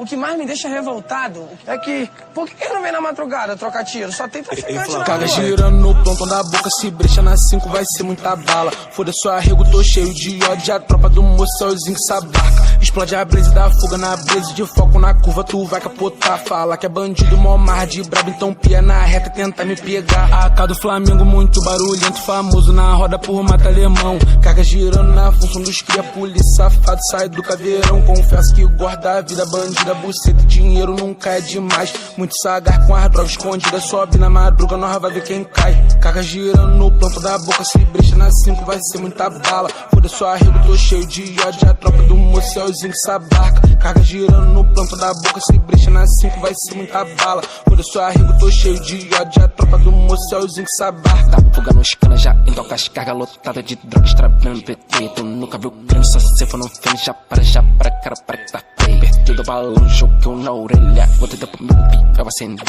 O que mais me deixa revoltado é que... Por que ele não vem na madrugada trocar tiro? Só tem traficante na Caga rua. girando no plantão da boca, se brecha na 5 vai ser muita bala. Foda-se o arrego, tô cheio de ódio, a tropa do mocelzinho que sabaca. Explode a blaze da fuga na blaze, de foco na curva tu vai capotar. Fala que é bandido, mó mar de brabo, então pia na reta, tenta me pegar. AK do Flamengo, muito barulhento, famoso na roda por mata alemão. Caga girando na função dos cria, polícia safado, sai do caveirão. Confesso que guarda a vida bandida, buceta e dinheiro nunca é demais. Muito sagar com as drogas escondidas, sobe na madruga, nós vai ver quem cai. Caga girando no plantão da boca, se brecha na 5 vai ser muita bala. Foda-se o arrego, tô cheio de ódio, a tropa do mocelzinho que sabaca. Caga girando no plantão da boca, se brecha na 5 vai ser muita bala. Foda-se o arrego, tô cheio de ódio, a tropa do mocelzinho que sabaca. Fuga nos canas, já entoca as cargas lotadas de drogas, trabalhando PT. Tu nunca viu crime, só se for no fone, já para, cara, para que tá feio. Perdido balão, jogo na orelha, vou tentar pro meu pica, vai acender.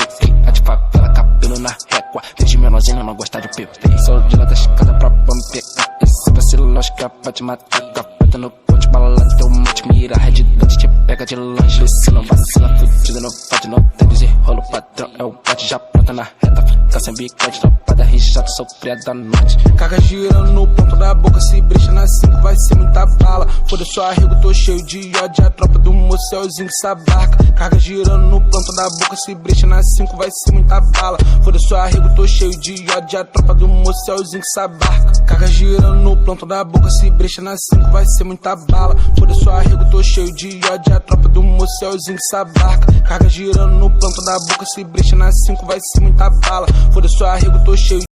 A de favela, cabelo na régua, desde menorzinho não gosta de PP. Sou de lá da escada pra pampecar, esse vacilo, lógica, vai te matar. Capeta no pote, bala, teu monte, mira, red dot, te pega de longe. Se não vacila, fudido, não pode, não tem desenrolo, padrão é o bote, já pronta na reta, fica sem bicante, tropada, rijada, sofria da noite. Caga girando no ponto da boca, se brecha na 5 vai ser muita bala. Foda-se o arrego, tô cheio de ódio, a tropa do mocelzinho que sabaca. Caga girando no ponto da boca, se brecha na 5 vai ser muita bala. Foda-se o arrego, tô cheio de ódio, a tropa do mocelzinho que sabaca. Caga girando no ponto da boca, se brecha na 5 vai ser muita bala. Foda-se o arrego, tô cheio de ódio, a tropa do mocelzinho que sabaca. Caga girando no ponto da boca, se brecha na 5 vai ser muita bala. Foda-se o arrego, tô cheio